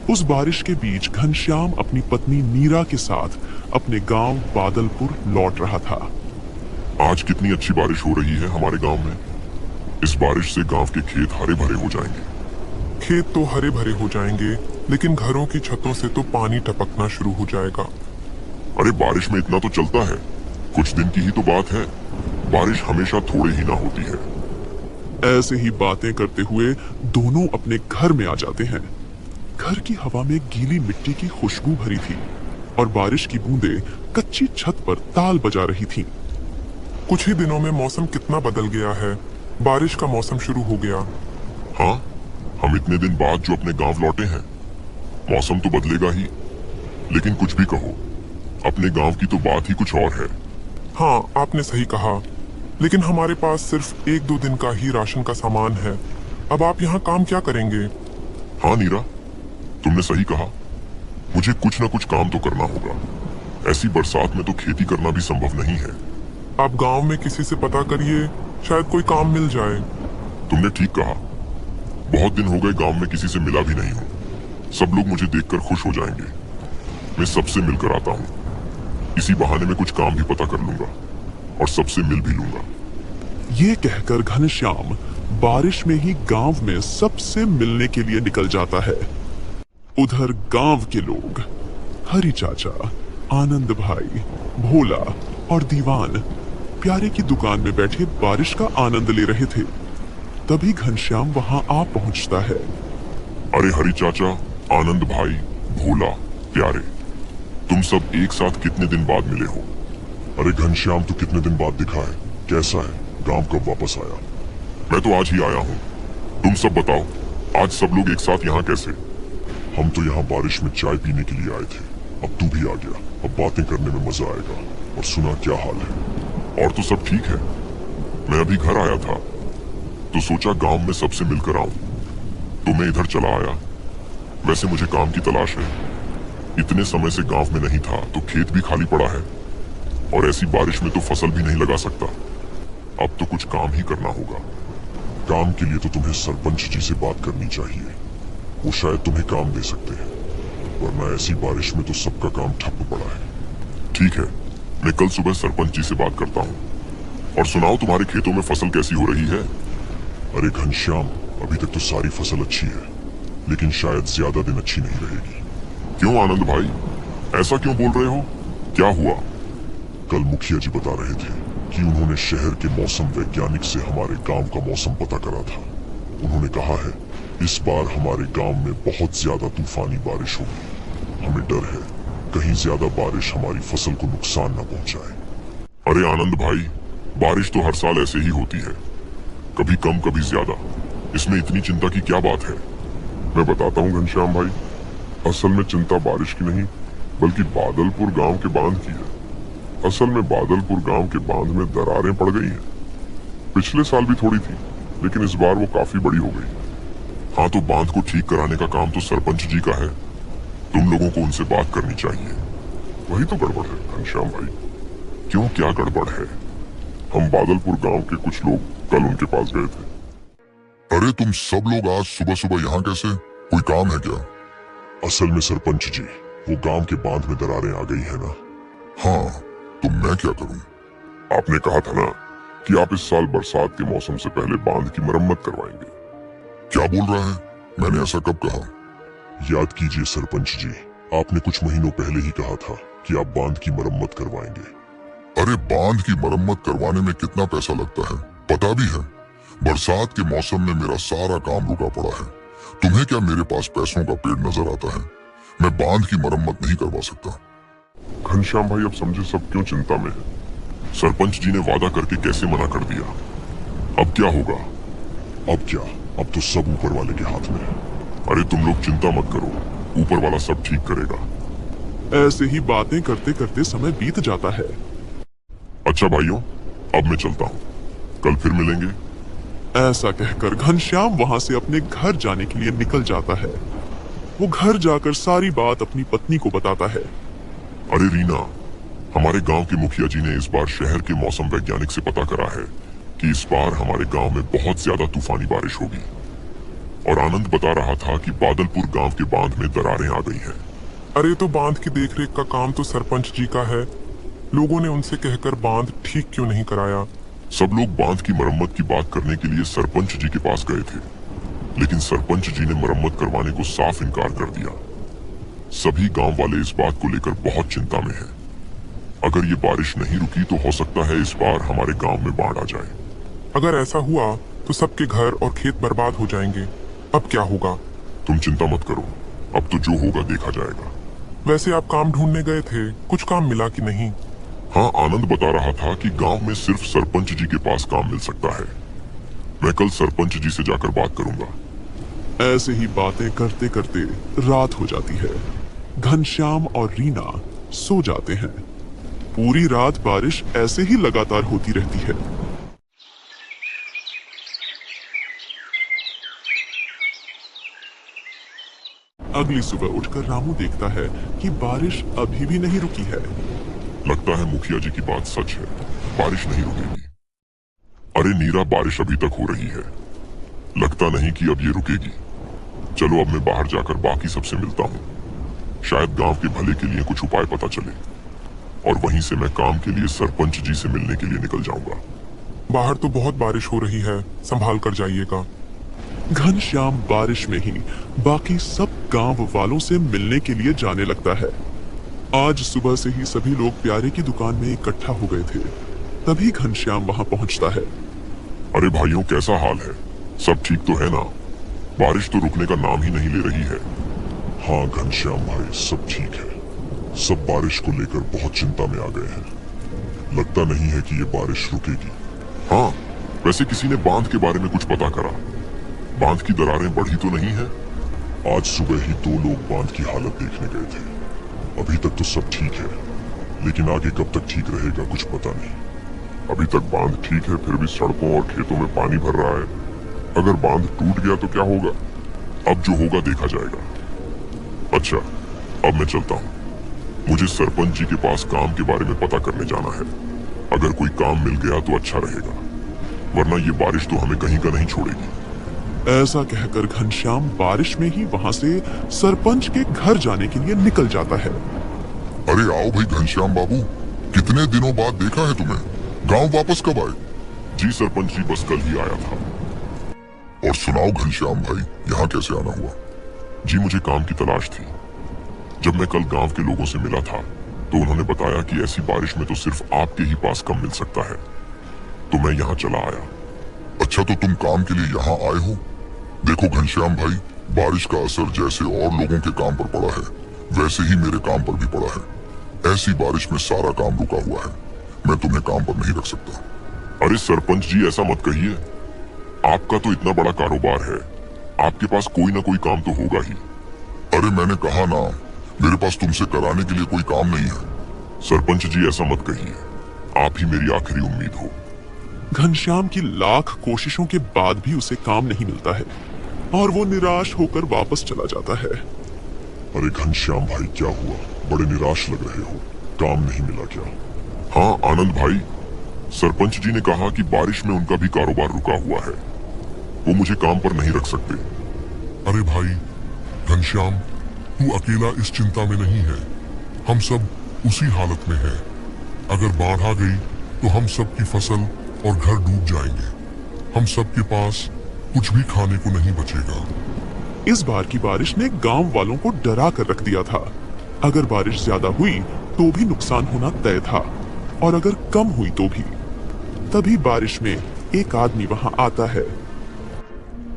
उस बारिश के बीच घनश्याम अपनी पत्नी नीरा के साथ अपने गांव बादलपुर लौट रहा था। आज कितनी अच्छी बारिश हो रही है हमारे गांव में। इस बारिश से गांव के खेत हरे भरे हो जाएंगे। खेत तो हरे भरे हो जाएंगे, लेकिन घरों की छतों से तो पानी टपकना शुरू हो जाएगा। अरे बारिश में इतना तो चलता है, कुछ दिन की ही तो बात है। बारिश हमेशा थोड़े ही ना होती है। ऐसे ही बातें करते हुए दोनों अपने घर में आ जाते हैं। घर की हवा में गीली मिट्टी की खुशबू भरी थी और बारिश की बूंदें कच्ची छत पर ताल बजा रही थीं। कुछ ही दिनों में मौसम कितना बदल गया है। बारिश का मौसम शुरू हो गया। हाँ, हम इतने दिन बाद जो अपने गांव लौटे हैं, मौसम तो बदलेगा ही, लेकिन कुछ भी कहो, अपने गांव की तो बात ही कुछ और है। हाँ, आपने सही कहा, लेकिन हमारे पास सिर्फ 1-2 दिन का ही राशन का सामान है। अब आप यहाँ काम क्या करेंगे? हाँ नीरा, तुमने सही कहा, मुझे कुछ ना कुछ काम तो करना होगा। ऐसी बरसात में तो खेती करना भी संभव नहीं है। आप गांव में किसी से पता करिए, शायद कोई काम मिल जाए। तुमने ठीक कहा, बहुत दिन हो गए गांव में किसी से मिला भी नहीं हूँ। सब लोग मुझे देखकर खुश हो जाएंगे। मैं सबसे मिलकर आता हूँ, इसी बहाने में कुछ काम भी पता कर लूंगा और सबसे मिल भी लूंगा। ये कहकर घनश्याम बारिश में ही गांव में सबसे मिलने के लिए निकल जाता है। उधर गांव के लोग हरी चाचा, आनंद भाई, भोला और दीवान प्यारे की दुकान में बैठे बारिश का आनंद ले रहे थे। तभी घनश्याम वहां आ पहुंचता है। अरे हरी चाचा, आनंद भाई, भोला, प्यारे, तुम सब एक साथ कितने दिन बाद मिले हो? अरे घनश्याम, तो कितने दिन बाद दिखा है, कैसा है, गांव कब वापस आया? मैं तो आज ही आया हूँ। तुम सब बताओ, आज सब लोग एक साथ यहाँ कैसे? हम तो यहाँ बारिश में चाय पीने के लिए आए थे। अब तू भी आ गया, अब बातें करने में मजा आएगा। और सुना, क्या हाल है? और तो सब ठीक है। मैं अभी घर आया था तो सोचा गांव में सबसे मिलकर आऊं, तो मैं इधर चला आया। वैसे मुझे काम की तलाश है। इतने समय से गांव में नहीं था तो खेत भी खाली पड़ा है, और ऐसी बारिश में तो फसल भी नहीं लगा सकता। अब तो कुछ काम ही करना होगा। काम के लिए तो तुम्हें सरपंच जी से बात करनी चाहिए, वो शायद तुम्हें काम दे सकते हैं, वरना ऐसी बारिश में तो सबका काम ठप पड़ा है। ठीक है, मैं कल सुबह सरपंच जी से बात करता हूँ। और सुनाओ, तुम्हारे खेतों में फसल कैसी हो रही है? अरे घनश्याम, अभी तक तो सारी फसल अच्छी है, लेकिन शायद ज्यादा दिन अच्छी नहीं रहेगी। क्यों आनंद भाई, ऐसा क्यों बोल रहे हो? क्या हुआ? कल मुखिया जी बता रहे थे कि उन्होंने शहर के मौसम वैज्ञानिक से हमारे गांव का मौसम पता करा था। उन्होंने कहा है इस बार हमारे गांव में बहुत ज्यादा तूफानी बारिश होगी। हमें डर है कहीं ज्यादा बारिश हमारी फसल को नुकसान न पहुंचाए। अरे आनंद भाई, बारिश तो हर साल ऐसे ही होती है, कभी कम कभी ज्यादा। इसमें इतनी चिंता की क्या बात है? मैं बताता हूँ घनश्याम भाई, असल में चिंता बारिश की नहीं, बल्कि बादलपुर गांव के बांध की है। असल में बादलपुर गांव के बांध में दरारें पड़ गई हैं। पिछले साल भी थोड़ी थी, लेकिन इस बार वो काफी बड़ी हो गई। हाँ, तो बांध को ठीक कराने का काम तो सरपंच जी का है। तुम लोगों को उनसे बात करनी चाहिए। वही तो गड़बड़ है घनश्याम भाई। क्यों, क्या गड़बड़ है? हम बादलपुर गांव के कुछ लोग कल उनके पास गए थे। अरे तुम सब लोग आज सुबह सुबह यहाँ कैसे? कोई काम है क्या? असल में सरपंच जी, वो गांव के बांध में दरारें आ गई है ना। हाँ, तो मैं क्या करूं? आपने कहा था ना कि आप इस साल बरसात के मौसम से पहले बांध की मरम्मत करवाएंगे। क्या बोल रहा है? मैंने ऐसा कब कहा? याद कीजिए सरपंच जी, आपने कुछ महीनों पहले ही कहा था कि आप बांध की मरम्मत करवाएंगे। अरे बांध की मरम्मत करवाने में कितना पैसा लगता है पता भी है? बरसात के मौसम में मेरा सारा काम रुका पड़ा है। तुम्हें क्या मेरे पास पैसों का पेड़ नजर आता है? मैं बांध की मरम्मत नहीं करवा सकता। घनश्याम भाई, अब समझे सब क्यों चिंता में है। सरपंच जी ने वादा करके कैसे मना कर दिया? अब क्या होगा? अब क्या, अब तो सब ऊपर वाले के हाथ में है। अरे तुम लोग चिंता मत करो, ऊपर वाला सब ठीक करेगा। ऐसे ही बातें करते करते समय बीत जाता है। अच्छा भाइयों, अब मैं चलता हूँ, कल फिर मिलेंगे। ऐसा कहकर घनश्याम वहां से अपने घर जाने के लिए निकल जाता है। वो घर जाकर सारी बात अपनी पत्नी को बताता है। अरे रीना, हमारे गांव के मुखिया जी ने इस बार शहर के मौसम वैज्ञानिक से पता करा है कि इस बार हमारे गांव में बहुत ज्यादा तूफानी बारिश होगी। और आनंद बता रहा था कि बादलपुर गांव के बांध में दरारें आ गई हैं। अरे तो बांध की देखरेख का काम तो सरपंच जी का है। लोगों ने उनसे कहकर बांध ठीक क्यों नहीं कराया? सब लोग बांध की मरम्मत की बात करने के लिए सरपंच जी के पास गए थे, लेकिन सरपंच जी ने मरम्मत करवाने को साफ इनकार कर दिया। सभी गांव वाले इस बात को लेकर बहुत चिंता में हैं। अगर ये बारिश नहीं रुकी तो हो सकता है इस बार हमारे गांव में बाढ़ आ जाए। अगर ऐसा हुआ तो सबके घर और खेत बर्बाद हो जाएंगे। अब क्या होगा? तुम चिंता मत करो, अब तो जो होगा देखा जाएगा। वैसे आप काम ढूंढने गए थे, कुछ काम मिला कि नहीं? हाँ, आनंद बता रहा था कि गांव में सिर्फ सरपंच जी के पास काम मिल सकता है। मैं कल सरपंच जी से जाकर बात करूंगा। ऐसे ही बातें करते करते रात हो जाती है। घनश्याम और रीना सो जाते हैं। पूरी रात बारिश ऐसे ही लगातार होती रहती है। अगली सुबह उठकर रामू देखता है कि बारिश अभी भी नहीं रुकी है। लगता है मुखिया जी की बात सच है, बारिश नहीं रुकेगी। अरे नीरा, बारिश अभी तक हो रही है, लगता नहीं कि अब ये रुकेगी। चलो अब मैं बाहर जाकर बाकी सबसे मिलता हूँ, शायद गांव के भले के लिए कुछ उपाय पता चले, और वहीं से मैं काम के लिए सरपंच जी से मिलने के लिए निकल जाऊंगा। बाहर तो बहुत बारिश हो रही है, संभाल कर जाइएगा। घनश्याम बारिश में ही बाकी सब गांव वालों से मिलने के लिए जाने लगता है। आज सुबह से ही सभी लोग प्यारे की दुकान में इकट्ठा हो गए थे। तभी घनश्याम वहां पहुंचता है। अरे भाइयों, कैसा हाल है? सब ठीक तो है ना? बारिश तो रुकने का नाम ही नहीं ले रही है। हाँ घनश्याम भाई, सब ठीक है। सब बारिश को लेकर बहुत चिंता में आ गए हैं। लगता नहीं है कि ये बारिश रुकेगी। हाँ, वैसे किसी ने बांध के बारे में कुछ पता करा? बांध की दरारें बढ़ी तो नहीं है? आज सुबह ही 2 लोग बांध की हालत देखने गए थे। अभी तक तो सब ठीक है, लेकिन आगे कब तक ठीक रहेगा कुछ पता नहीं। अभी तक बांध ठीक है, फिर भी सड़कों और खेतों में पानी भर रहा है। अगर बांध टूट गया तो क्या होगा? अब जो होगा देखा जाएगा। अच्छा, अब मैं चलता हूँ। मुझे सरपंच जी के पास काम के बारे में पता करने जाना है। अगर कोई काम मिल गया तो अच्छा रहेगा, वरना ये बारिश तो हमें कहीं का नहीं छोड़ेगी। ऐसा कहकर घनश्याम बारिश में ही वहां से सरपंच के घर जाने के लिए निकल जाता है। अरे आओ भाई घनश्याम बाबू, कितने दिनों बाद देखा है तुम्हें। गांव वापस कब आए? जी सरपंच जी, बस कल ही आया था। और सुनाओ घनश्याम भाई, यहाँ कैसे आना हुआ? जी मुझे काम की तलाश थी। जब मैं कल गांव के लोगों से मिला था तो उन्होंने बताया कि ऐसी बारिश में तो सिर्फ आपके ही पास काम मिल सकता है, तो मैं यहाँ चला आया। अच्छा, तो तुम काम के लिए यहाँ आए हो? देखो घनश्याम भाई, बारिश का असर जैसे और लोगों के काम पर पड़ा है, वैसे ही मेरे काम पर भी पड़ा है। ऐसी बारिश में सारा काम रुका हुआ है, मैं तुम्हें काम पर नहीं रख सकता। अरे सरपंच जी, ऐसा मत कहिए। आपका तो इतना बड़ा कारोबार है, आपके पास कोई ना कोई काम तो होगा ही। अरे मैंने कहा ना, मेरे पास तुमसे कराने के लिए कोई काम नहीं है। सरपंच जी ऐसा मत कहिए, आप ही मेरी आखिरी उम्मीद हो। घनश्याम की लाख कोशिशों के बाद भी उसे काम नहीं मिलता है और वो निराश होकर वापस चला जाता है। अरे घनश्याम भाई, क्या हुआ? बड़े निराश लग रहे हो, काम नहीं मिला क्या? हाँ आनंद भाई, सरपंच जी ने कहा कि बारिश में उनका भी कारोबार रुका हुआ है, वो मुझे काम पर नहीं रख सकते। अरे भाई घनश्याम, तू अकेला इस चिंता में नहीं है, हम सब उसी हालत में हैं। अगर बाढ़ आ गई तो हम सब की फसल और घर डूब जाएंगे। हम सब के पास कुछ भी खाने को नहीं बचेगा। इस बार की बारिश ने गांव वालों को डरा कर रख दिया था। अगर बारिश ज्यादा हुई तो भी नुकसान होना तय था, और अगर कम हुई तो भी। तभी बारिश में एक आदमी वहां आता है।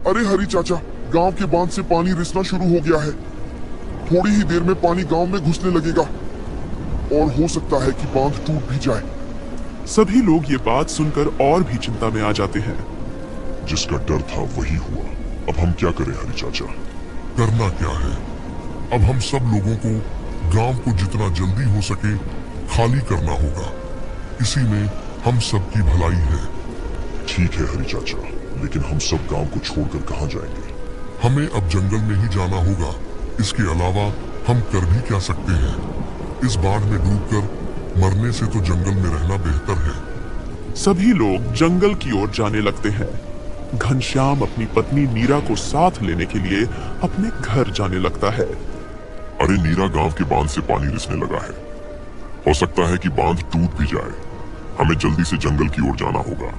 अरे हरी चाचा, गांव के बांध से पानी रिसना शुरू हो गया है। थोड़ी ही देर में पानी गांव में घुसने लगेगा और हो सकता है कि बांध टूट भी जाए। सभी लोग ये बात सुनकर और भी चिंता में आ जाते हैं। जिसका डर था वही हुआ। अब हम क्या करें हरी चाचा? करना क्या है, अब हम सब लोगों को गांव को जितना जल्दी हो सके खाली करना होगा। इसी में हम सबकी भलाई है। ठीक है हरी चाचा, लेकिन हम सब गांव को छोड़कर कहाँ जाएंगे? हमें अब जंगल में ही जाना होगा। इसके अलावा हम कर भी क्या सकते हैं? इस बाढ़ में डूबकर मरने से तो जंगल में रहना बेहतर है। सभी लोग जंगल की ओर जाने लगते हैं। घनश्याम अपनी पत्नी नीरा को साथ लेने के लिए अपने घर जाने लगता है। अरे नीरा, गांव के बांध से पानी रिसने लगा है। हो सकता है कि बांध टूट भी जाए। हमें जल्दी से जंगल की ओर जाना होगा।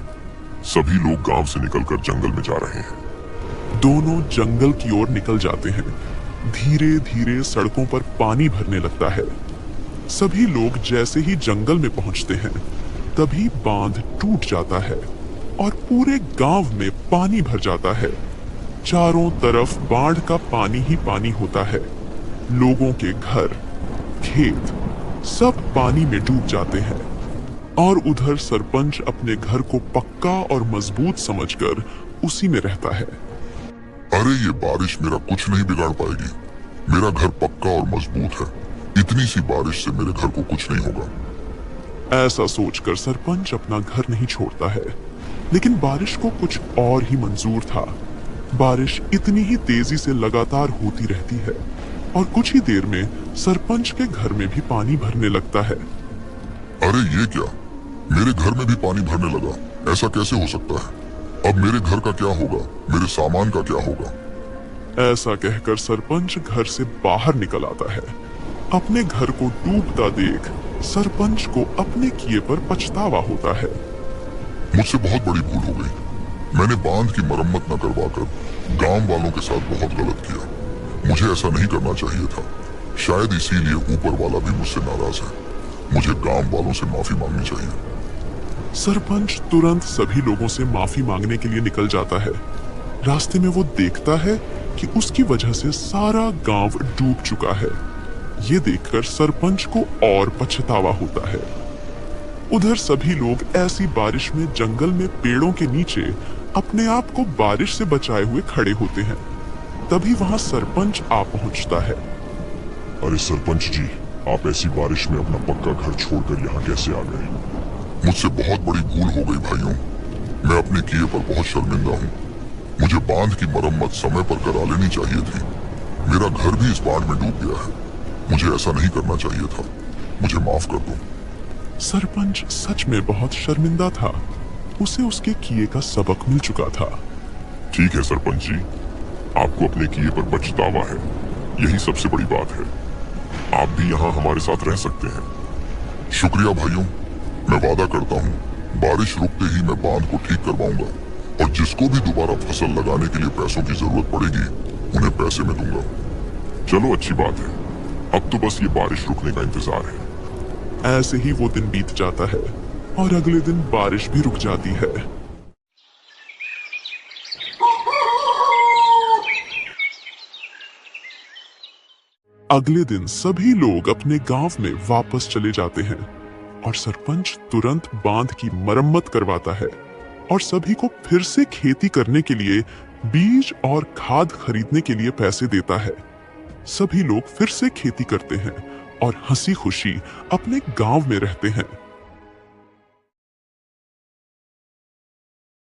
सभी लोग गांव से निकलकर जंगल में जा रहे हैं। दोनों जंगल की ओर निकल जाते हैं। धीरे धीरे सड़कों पर पानी भरने लगता है। सभी लोग जैसे ही जंगल में पहुंचते हैं तभी बांध टूट जाता है और पूरे गांव में पानी भर जाता है। चारों तरफ बाढ़ का पानी ही पानी होता है। लोगों के घर, खेत सब पानी में डूब जाते हैं और उधर सरपंच अपने घर को पक्का और मजबूत समझकर उसी में रहता है। अरे ये बारिश मेरा कुछ नहीं बिगाड़ पाएगी। मेरा घर पक्का और मजबूत है। इतनी सी बारिश से मेरे घर को कुछ नहीं होगा। ऐसा सोचकर सरपंच अपना घर नहीं छोड़ता है, लेकिन बारिश को कुछ और ही मंजूर था। बारिश इतनी ही तेजी से लगातार होती रहती है और कुछ ही देर में सरपंच के घर में भी पानी भरने लगता है। अरे ये क्या, मेरे घर में भी पानी भरने लगा। ऐसा कैसे हो सकता है? अब मेरे घर का क्या होगा? मेरे सामान का क्या होगा? ऐसा कहकर सरपंच घर से बाहर निकल आता है। अपने घर को डूबता देख सरपंच को अपने किए पर पछतावा होता है। मुझसे बहुत बड़ी भूल हो गई। मैंने बांध की मरम्मत न करवाकर गांव वालों के साथ बहुत गलत किया। मुझे ऐसा नहीं करना चाहिए था। शायद इसीलिए ऊपर वाला भी मुझसे नाराज है। मुझे गांव वालों से माफी मांगनी चाहिए। सरपंच तुरंत सभी लोगों से माफी मांगने के लिए निकल जाता है। रास्ते में वो देखता है कि उसकी वजह से सारा गांव डूब चुका है। ये देखकर सरपंच को और पछतावा होता है। उधर सभी लोग ऐसी बारिश में जंगल में पेड़ों के नीचे अपने आप को बारिश से बचाए हुए खड़े होते हैं। तभी वहां सरपंच आ पहुंचता है। अरे सरपंच जी, आप ऐसी बारिश में अपना पक्का घर छोड़कर यहाँ कैसे आ गए? मुझसे बहुत बड़ी भूल हो गई भाइयों। मैं अपने किए पर बहुत शर्मिंदा हूँ। मुझे बांध की मरम्मत समय पर करा लेनी चाहिए थी। मेरा घर भी इस बाढ़ में डूब गया है। मुझे ऐसा नहीं करना चाहिए था। मुझे माफ कर दो। सरपंच सच में बहुत शर्मिंदा था। उसे उसके किए का सबक मिल चुका था। ठीक है सरपंच जी, आपको अपने किए पर पछतावा है, यही सबसे बड़ी बात है। आप भी यहाँ हमारे साथ रह सकते हैं। शुक्रिया भाइयों। मैं वादा करता हूँ बारिश रुकते ही मैं बांध को ठीक करवाऊंगा और जिसको भी दोबारा फसल लगाने के लिए पैसों की जरूरत पड़ेगी उन्हें पैसे में दूंगा। चलो अच्छी बात है। अब तो बस ये बारिश रुकने का इंतजार है। ऐसे ही वो दिन बीत जाता है और अगले दिन बारिश भी रुक जाती है। अगले दिन सभी लोग अपने गांव में वापस चले जाते हैं और सरपंच तुरंत बांध की मरम्मत करवाता है और सभी को फिर से खेती करने के लिए बीज और खाद खरीदने के लिए पैसे देता है। सभी लोग फिर से खेती करते हैं और हंसी खुशी अपने गांव में रहते हैं।